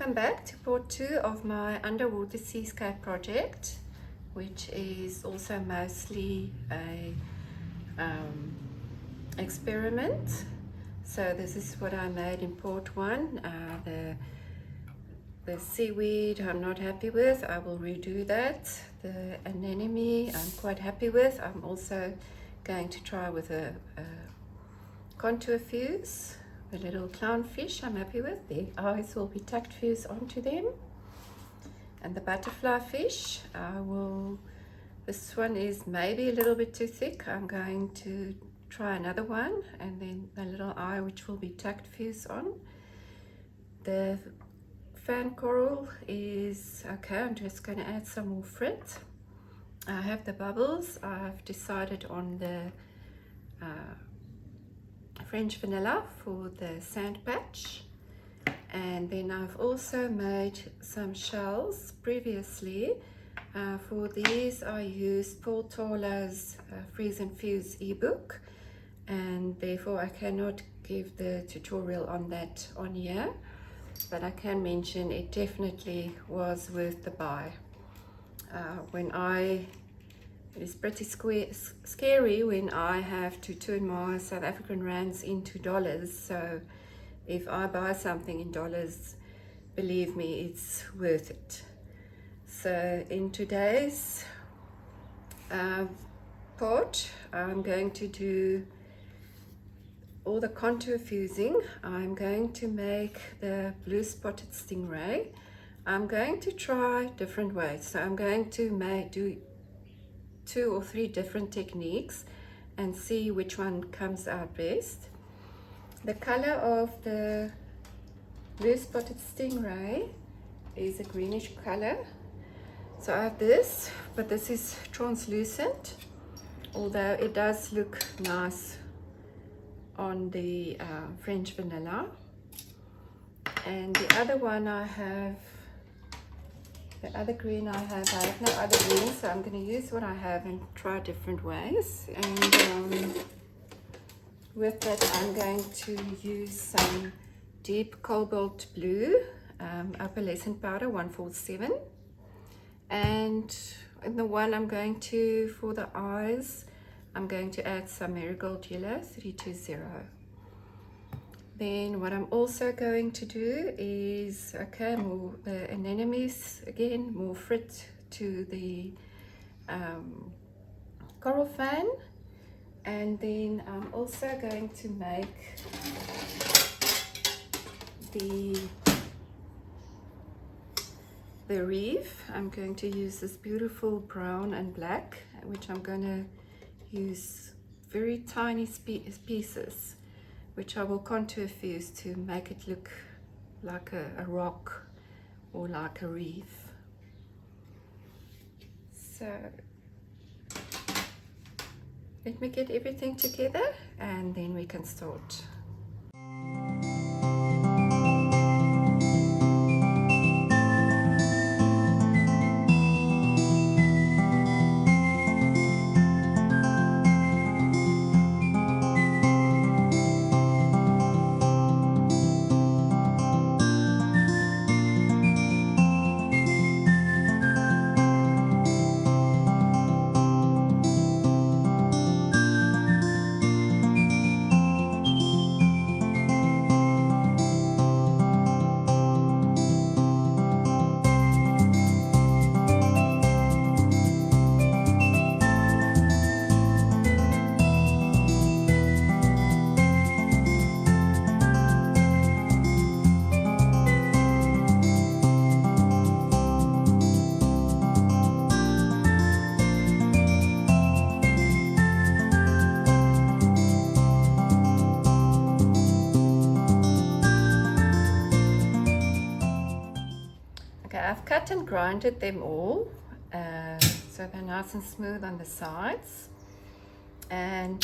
Welcome back to part 2 of my underwater seascape project, which is also mostly a experiment. So this is what I made in part 1. The seaweed I'm not happy with, I will redo that. The anemone I'm quite happy with. I'm also going to try with a contour fuse. The little clownfish I'm happy with. The eyes will be tacked fuse onto them. And the butterfly fish, this one is maybe a little bit too thick. I'm going to try another one, and then the little eye which will be tacked fuse on. The fan coral is okay. I'm just going to add some more frit. I have the bubbles. I've decided on the French vanilla for the sand patch, and then I've also made some shells previously. For these I used Paul Tauler's Freeze and Fuse ebook, and therefore I cannot give the tutorial on that on here, but I can mention it definitely was worth the buy. It's pretty scary when I have to turn my South African rands into dollars. So if I buy something in dollars, believe me, it's worth it. So in today's part, I'm going to do all the contour fusing. I'm going to make the blue spotted stingray. I'm going to try different ways. So I'm going to do 2 or 3 different techniques and see which one comes out best. The color of the blue spotted stingray is a greenish color. So I have this, but this is translucent, although it does look nice on the French vanilla. And the other one I have, the other green I have no other green, so I'm going to use what I have and try different ways. And with that I'm going to use some deep cobalt blue opalescent powder 147, and in the one I'm going to, for the eyes, I'm going to add some marigold yellow 320. Then what I'm also going to do is, more the anemones again, more frit to the coral fan, and then I'm also going to make the reef. I'm going to use this beautiful brown and black, which I'm going to use very tiny pieces, which I will contour fuse to make it look like a rock or like a reef. So let me get everything together and then we can start. I've cut and grinded them all, so they're nice and smooth on the sides. And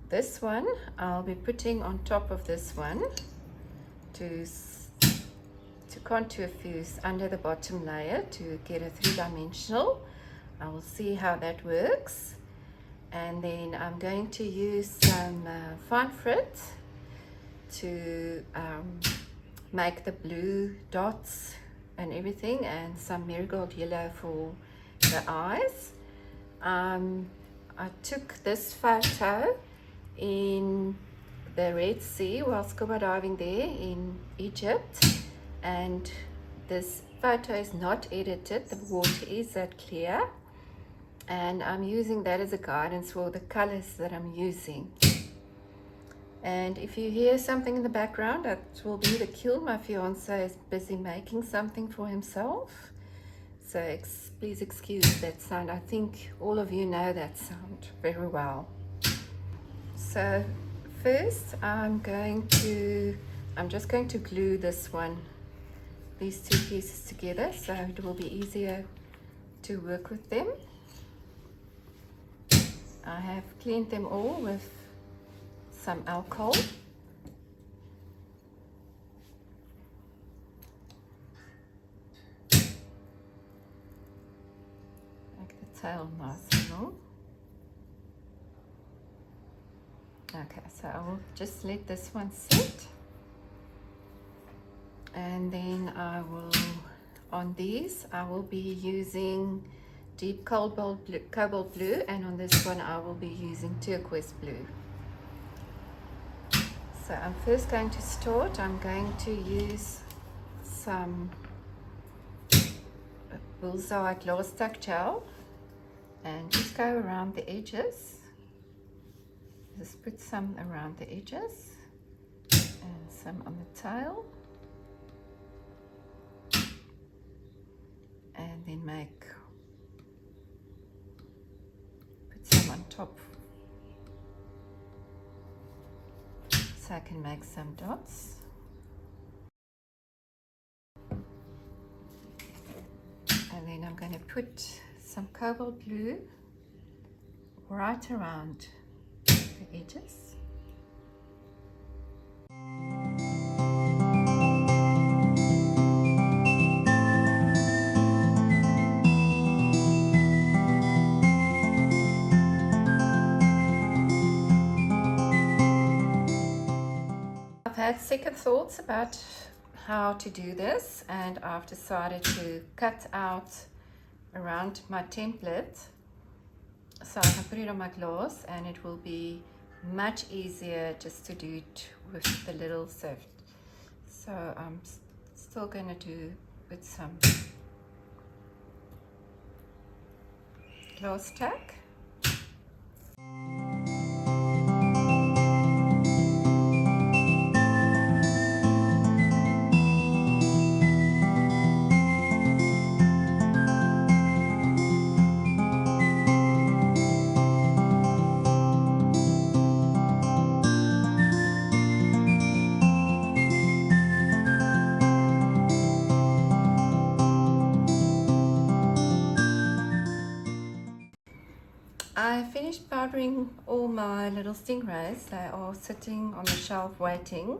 this one I'll be putting on top of this one to contour fuse under the bottom layer to get a 3-dimensional. I will see how that works. And then I'm going to use some fine frit to make the blue dots and everything, and some marigold yellow for the eyes. I took this photo in the Red Sea while scuba diving there in Egypt, and this photo is not edited, the water is that clear, and I'm using that as a guidance for the colors that I'm using. And if you hear something in the background, that will be the kiln. My fiance is busy making something for himself, so please excuse that sound. I think all of you know that sound very well. So first I'm just going to glue these two pieces together, so it will be easier to work with them. I have cleaned them all with some alcohol. Make the tail nice and long. Okay, so I will just let this one sit, and then on these I will be using deep cobalt blue, and on this one I will be using turquoise blue. So I'm first going to start. I'm going to use some bullseye glass duck gel and just go around the edges. Just put some around the edges and some on the tail, and then put some on top so I can make some dots. And then I'm going to put some cobalt blue right around the edges. I've had second thoughts about how to do this, and I've decided to cut out around my template so I can put it on my glass, and it will be much easier just to do it with the little sift. So I'm still going to do with some glass tack. I finished powdering all my little stingrays. They are sitting on the shelf waiting.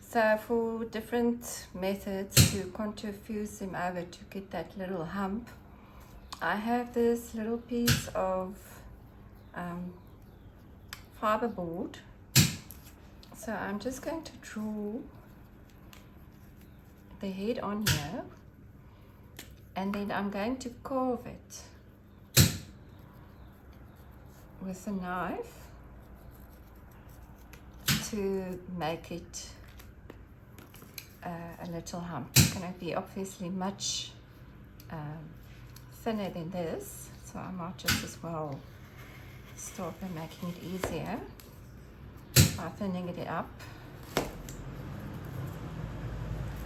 So for different methods to contour fuse them over to get that little hump, I have this little piece of fiberboard. So I'm just going to draw the head on here, and then I'm going to carve it with a knife to make it a little hump. It's going to be obviously much thinner than this, so I might just as well start by making it easier by thinning it up,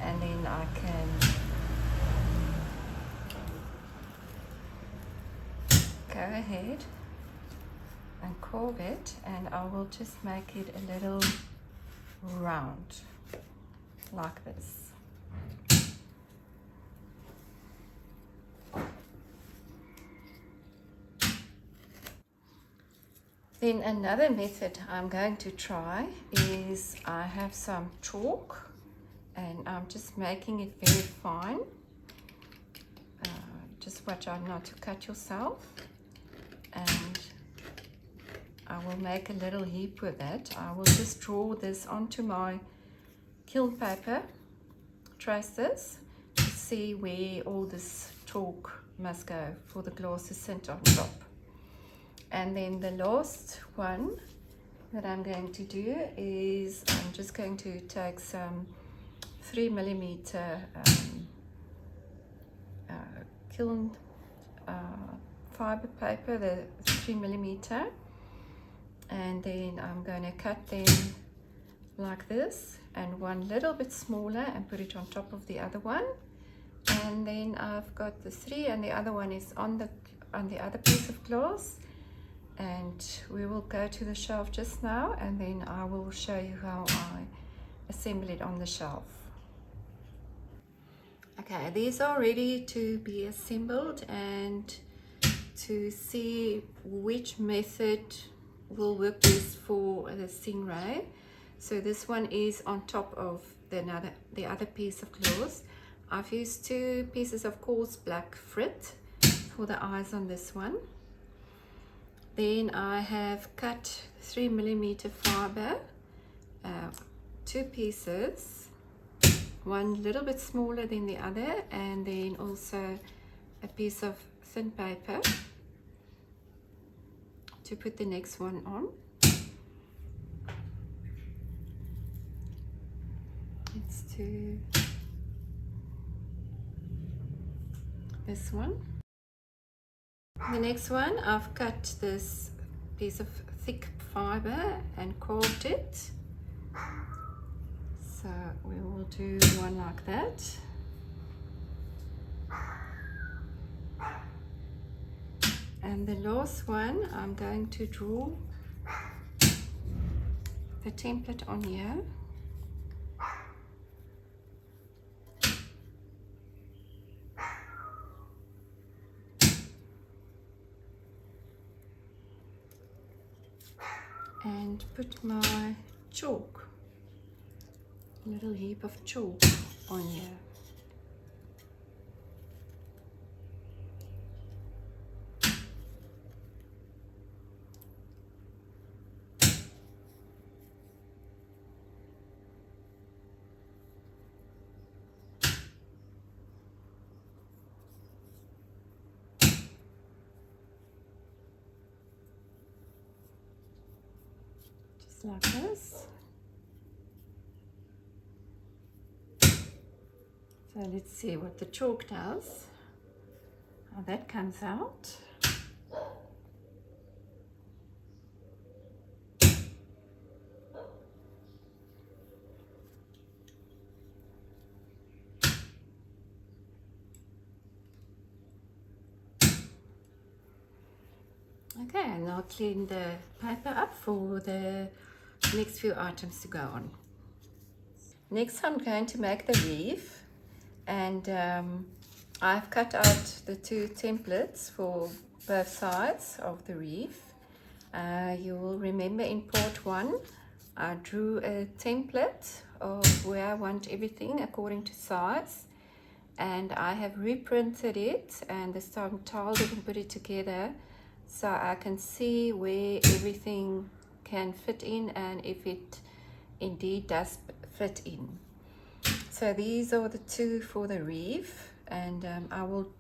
and then I can go ahead and carve it, and I will just make it a little round like this. Then another method I'm going to try is I have some chalk, and I'm just making it very fine. Just watch out not to cut yourself, and I will make a little heap with it. I will just draw this onto my kiln paper trace this to see where all this chalk must go for the glass to sit on top. And then the last one that I'm going to do is I'm just going to take some 3mm kiln fiber paper, the 3mm, and then I'm going to cut them like this, and one little bit smaller, and put it on top of the other one. And then I've got the 3, and the other one is on the other piece of glass. And we will go to the shelf just now, and then I will show you how I assemble it on the shelf. Okay, these are ready to be assembled, and to see which method will work best for the stingray. So this one is on top of the other piece of glass. I've used 2 pieces of coarse black frit for the eyes on this one. Then I have cut 3mm fiber, 2 pieces, one little bit smaller than the other, and then also a piece of thin paper to put the next one on. Let's do this one. The next one, I've cut this piece of thick fiber and carved it. So we will do one like that. And the last one, I'm going to draw the template on here. And put my chalk, a little heap of chalk on here. Like this. So let's see what the chalk does, how that comes out. Okay, and I'll clean the paper up for the next few items to go on. Next I'm going to make the wreath, and I've cut out the 2 templates for both sides of the wreath. You will remember in part 1 I drew a template of where I want everything according to size, and I have reprinted it and this time tiled it and put it together so I can see where everything can fit in and if it indeed does fit in. So these are the 2 for the wreath, and I will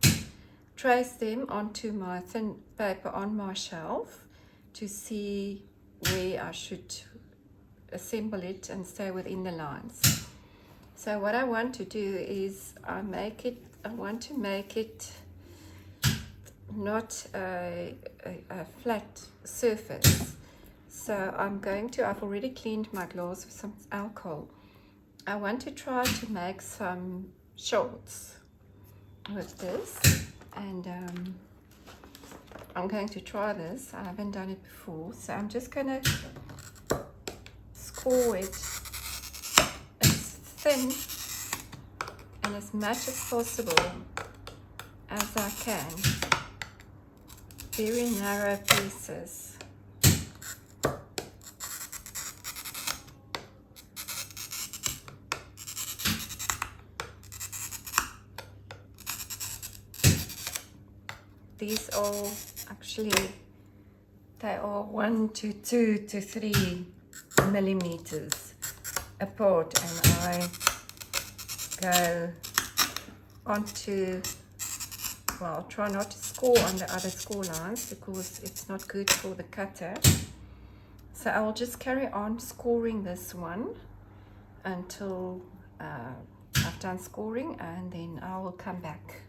trace them onto my thin paper on my shelf to see where I should assemble it and stay within the lines. So what I want to do is I want to make it not a flat surface. So I've already cleaned my glass with some alcohol. I want to try to make some shorts with this, and I'm going to try this. I haven't done it before, so I'm just going to score it as thin and as much as possible as I can. Very narrow pieces. These are actually, they are 1 to 2 to 3 millimeters apart, and I go onto, well, try not to score on the other score lines because it's not good for the cutter. So I will just carry on scoring this one until I've done scoring, and then I will come back.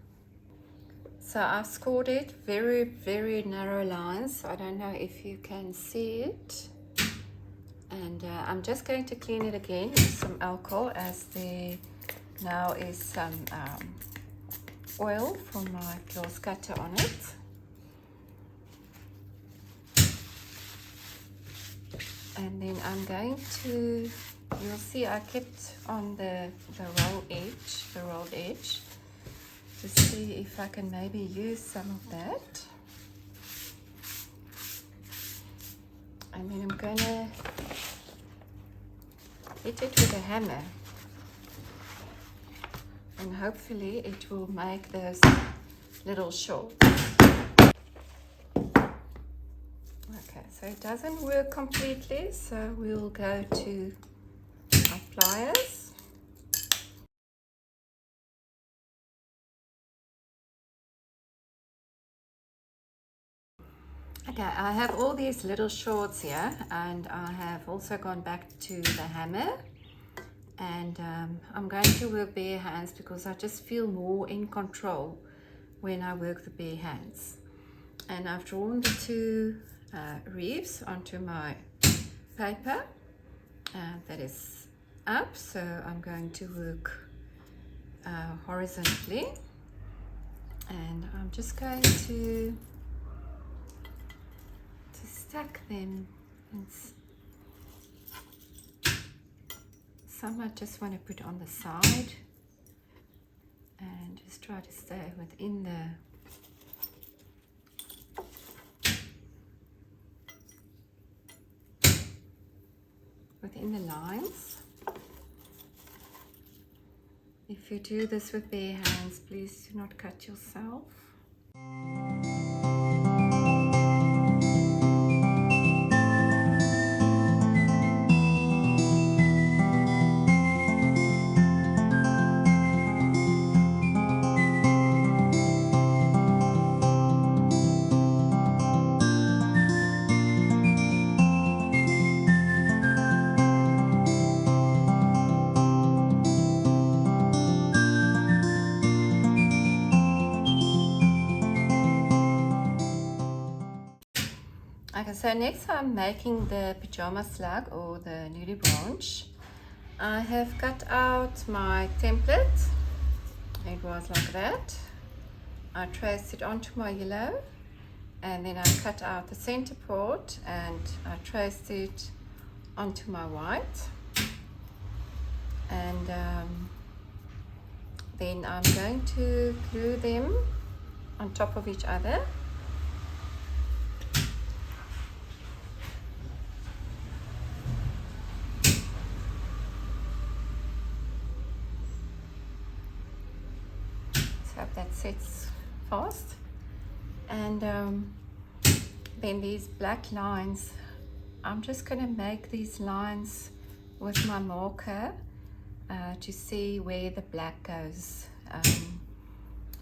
So I've scored it very, very narrow lines. I don't know if you can see it. And I'm just going to clean it again with some alcohol, as there now is some oil from my glass cutter on it. And then I'm going to, you'll see I kept on the rolled edge, to see if I can maybe use some of that. And then I'm going to hit it with a hammer, and hopefully it will make those little shorts. Okay, so it doesn't work completely, so we'll go to our pliers. Okay, I have all these little shorts here, and I have also gone back to the hammer, and I'm going to work bare hands because I just feel more in control when I work the bare hands. And I've drawn the two reefs onto my paper that is up, so I'm going to work horizontally, and I'm just going to stack them, and some I just want to put on the side and just try to stay within the lines. If you do this with bare hands, please do not cut yourself. Okay, so next I'm making the pajama slug or the nudie branch. I have cut out my template. It was like that. I traced it onto my yellow, and then I cut out the center part and I traced it onto my white. And then I'm going to glue them on top of each other. That sets fast, and then these black lines, I'm just going to make these lines with my marker to see where the black goes,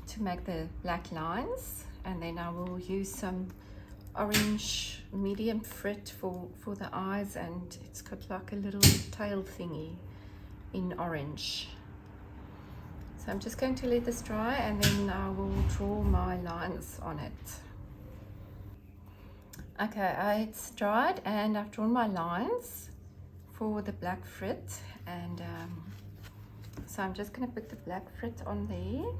to make the black lines. And then I will use some orange medium frit for the eyes, and it's got like a little tail thingy in orange. So I'm just going to let this dry, and then I will draw my lines on it. Okay, it's dried and I've drawn my lines for the black frit, and so I'm just going to put the black frit on there.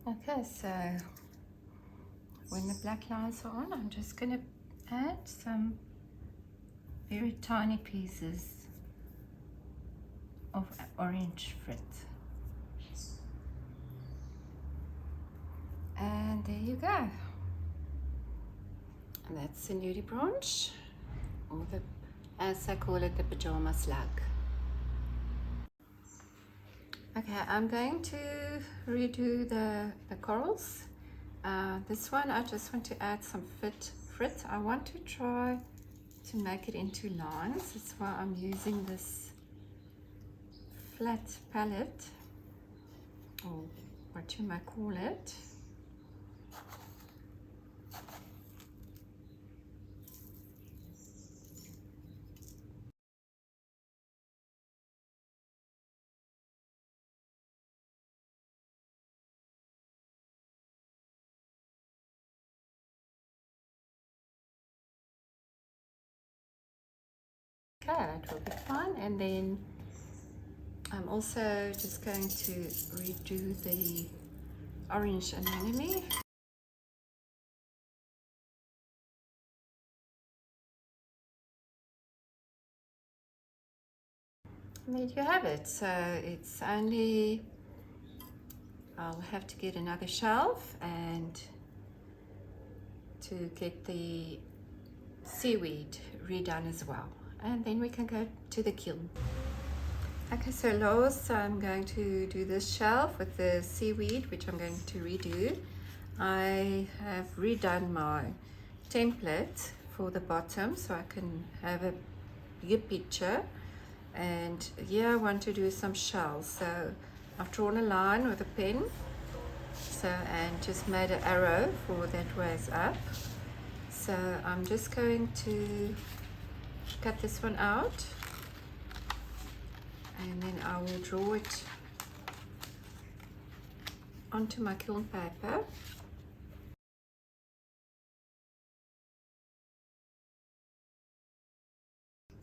Okay, so when the black lines are on, I'm just going to add some very tiny pieces of orange frit. And there you go. And that's the nudie branch, or the, as I call it, the pajama slug. Okay, I'm going to redo the corals. This one I just want to add some frit. I want to try to make it into lines. That's why I'm using this flat palette, or what you might call it. Okay, that will be fun. And then I'm also just going to redo the orange anemone. And there you have it. So it's only, I'll have to get another shelf and to get the seaweed redone as well. And then we can go to the kiln. Okay, so last I'm going to do this shelf with the seaweed, which I'm going to redo. I have redone my template for the bottom so I can have a bigger picture, and here I want to do some shells. So I've drawn a line with a pen, and just made an arrow for that ways up. So I'm just going to cut this one out, and then I will draw it onto my kiln paper.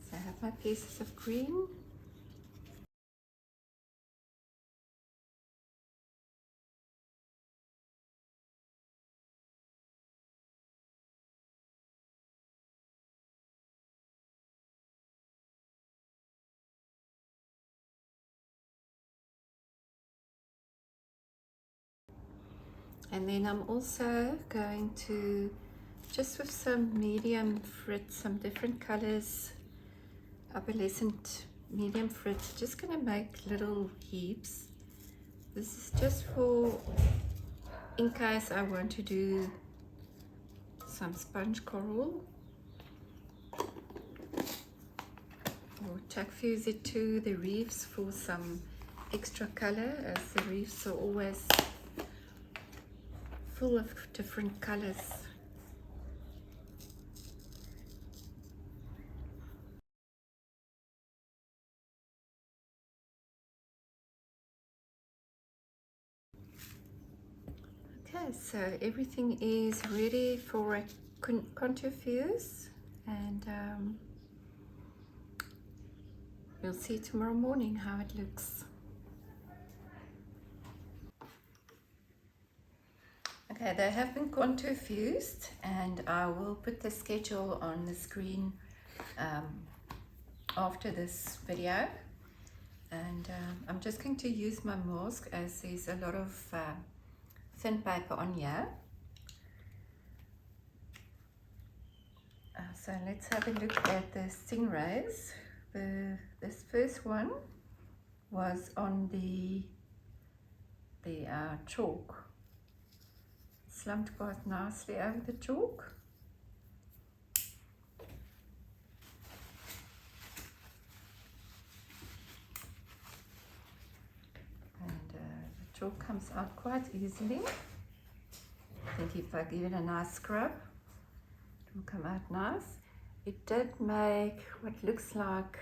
So I have my pieces of green. And then I'm also going to, just with some medium frit, some different colors, opalescent medium frit, just going to make little heaps. This is just for, in case I want to do some sponge coral, or tuck fuse it to the reefs for some extra color, as the reefs are always full of different colors. Okay, so everything is ready for a contour fuse, and we'll see tomorrow morning how it looks. Okay, they have been contour fused, and I will put the schedule on the screen after this video. And I'm just going to use my mask, as there's a lot of thin paper on here. So let's have a look at the stingrays. This first one was on the chalk. Slumped quite nicely over the chalk. And the chalk comes out quite easily. I think if I give it a nice scrub, it will come out nice. It did make what looks like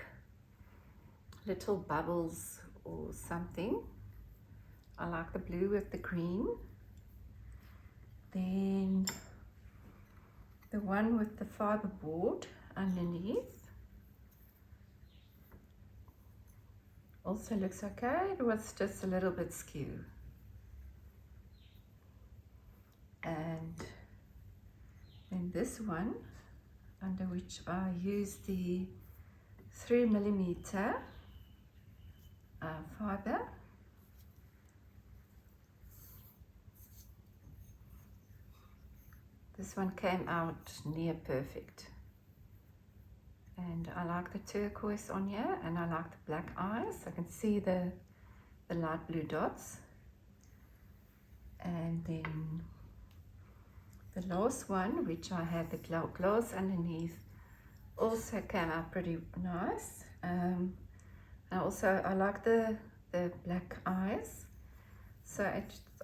little bubbles or something. I like the blue with the green. Then the one with the fiberboard underneath also looks okay. It was just a little bit skew. And then this one, under which I use the 3mm fiber. This one came out near perfect. And I like the turquoise on here, and I like the black eyes. I can see the light blue dots. And then the last one, which I had the glass underneath, also came out pretty nice. I like the black eyes. So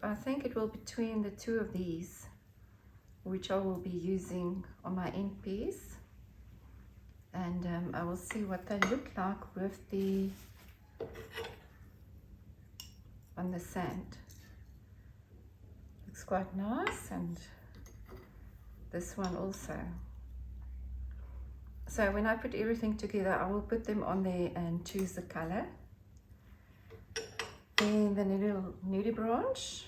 I think it will be between the two of these, which I will be using on my end piece. And I will see what they look like with on the sand. Looks quite nice, and this one also. So when I put everything together, I will put them on there and choose the color. Then the little nudie branch.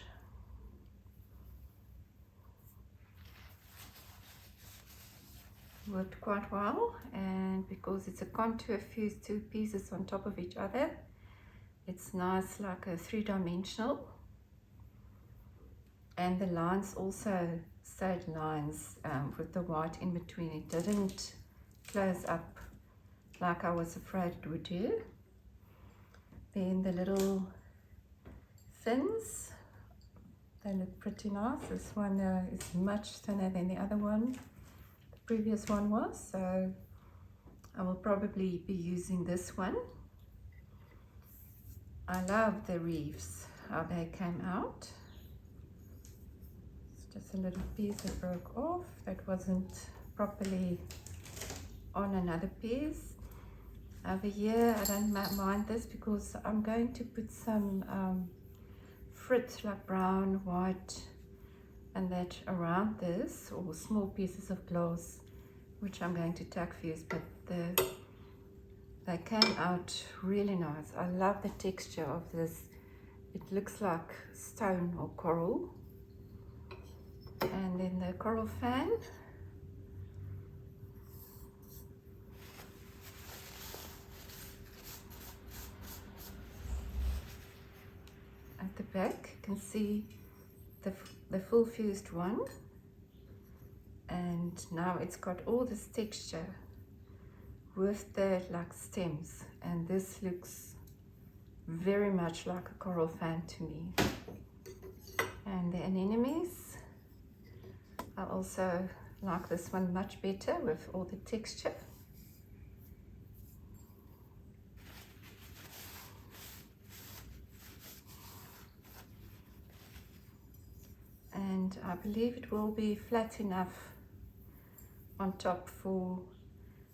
Worked quite well, and because it's a contour fused two pieces on top of each other, it's nice, like a three-dimensional. And the lines also stayed lines with the white in between. It didn't close up like I was afraid it would do. Then the little fins, they look pretty nice. This one is much thinner than the other one. Previous one was, so I will probably be using this one. I love the reefs, how they came out. It's just a little piece that broke off, that wasn't properly on another piece. Over here I don't mind this because I'm going to put some frit, like brown, white, and that around this, or small pieces of glass, which I'm going to tack fuse. But they came out really nice. I love the texture of this. It looks like stone or coral. And then the coral fan. At the back you can see the full fused one, and now it's got all this texture with the like stems, and this looks very much like a coral fan to me. And the anemones, I also like this one much better with all the texture. And I believe it will be flat enough on top for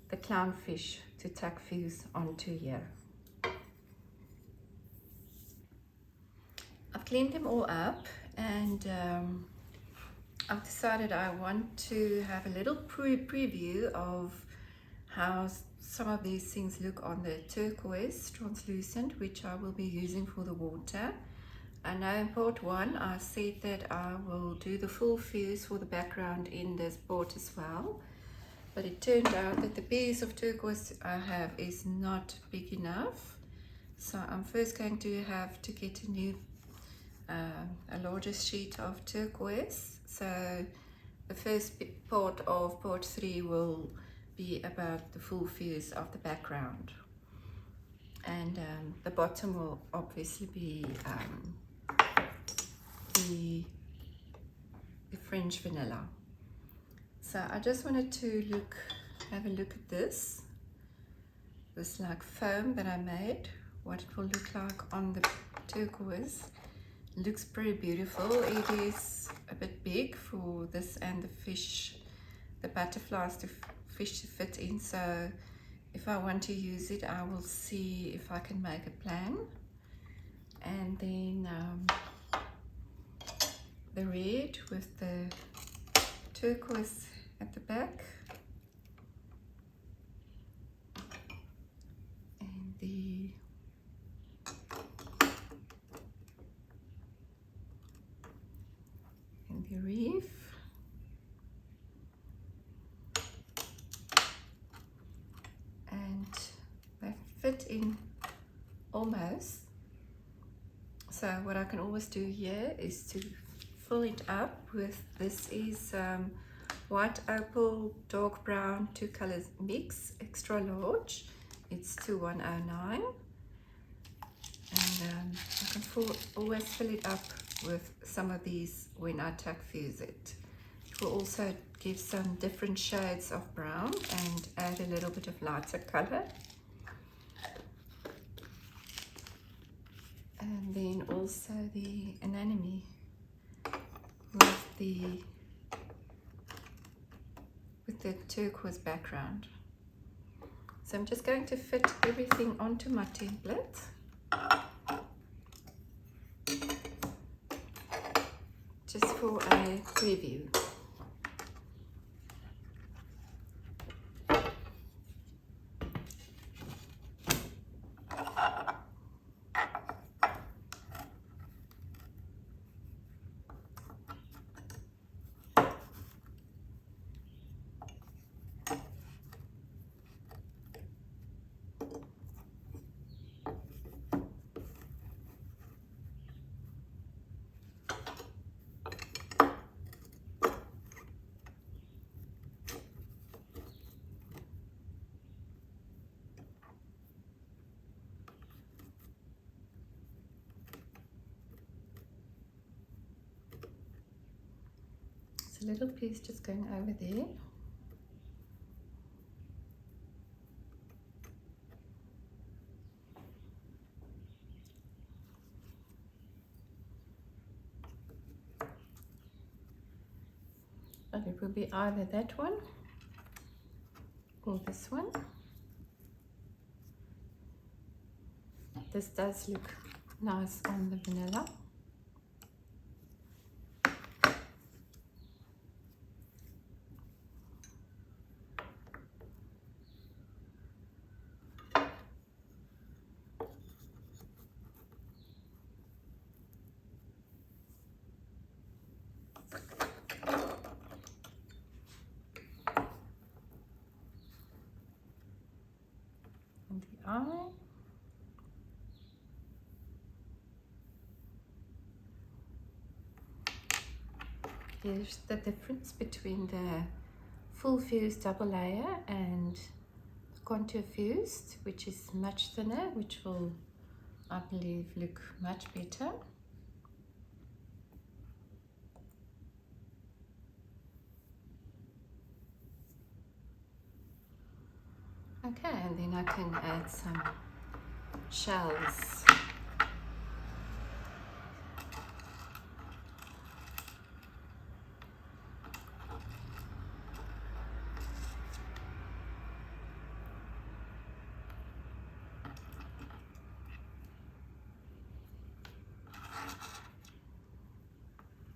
the clownfish to tack fuse onto here. I've cleaned them all up, and I've decided I want to have a little preview of how some of these things look on the turquoise translucent, which I will be using for the water. I know in part one I said that I will do the full fuse for the background in this part as well, but it turned out that the piece of turquoise I have is not big enough, so I'm first going to have to get a larger sheet of turquoise. So the first part of part 3 will be about the full fuse of the background, and the bottom will obviously be the French vanilla. So I just wanted to have a look at this like foam that I made, what it will look like on the turquoise. It looks pretty beautiful. It is a bit big for this and the fish, the butterflies, fish to fit in, so if I want to use it I will see if I can make a plan. And then the red with the turquoise at the back, and the reef. And they fit in almost. So what I can always do here is to fill it up with, this is white opal, dark brown, 2 colors mix, extra large. It's 2109. And I can always fill it up with some of these when I tack fuse it. It will also give some different shades of brown and add a little bit of lighter color. And then also the anemone with the turquoise background. So I'm just going to fit everything onto my template. Just for a preview. A little piece just going over there. But it will be either that one or this one. This does look nice on the vanilla. And the eye. Here's the difference between the full fused double layer and contour fused, which is much thinner, which will, I believe, look much better. Okay, and then I can add some shells.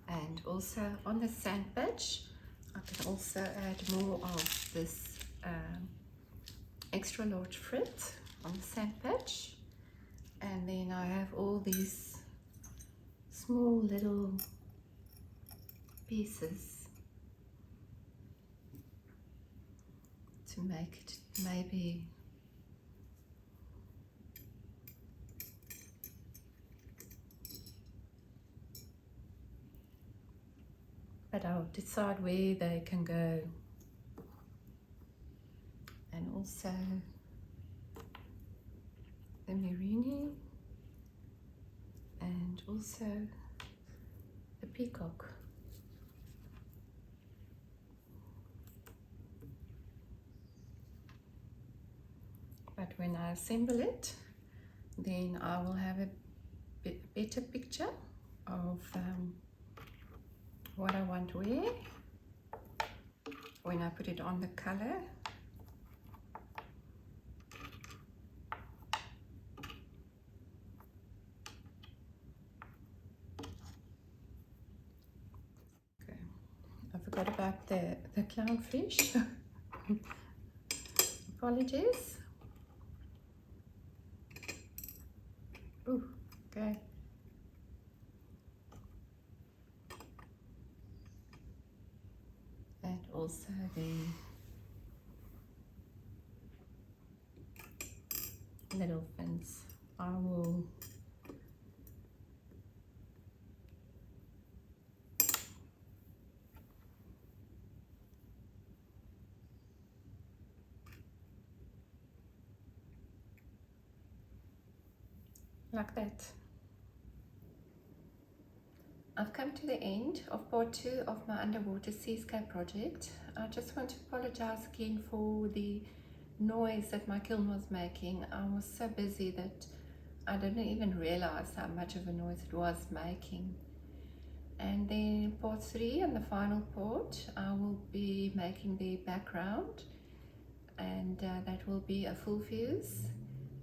And also on the sand patch, I can also add more of this extra large frit on the sand patch. And then I have all these small little pieces to make it maybe but I'll decide where they can go. And also the Merini and also the peacock. But when I assemble it, then I will have a better picture of what I want to wear when I put it on the color. Okay, I forgot about the clownfish. Apologies. Ooh, okay. also the little fins. I will like that. I've come to the end of part 2 of my underwater seascape project. I just want to apologize again for the noise that my kiln was making. I was so busy that I didn't even realize how much of a noise it was making. And then part 3 and the final part, I will be making the background, and that will be a full fuse,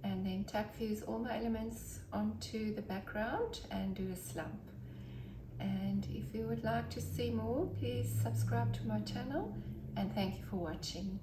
and then tack fuse all my elements onto the background and do a slump. And if you would like to see more, please subscribe to my channel, and thank you for watching.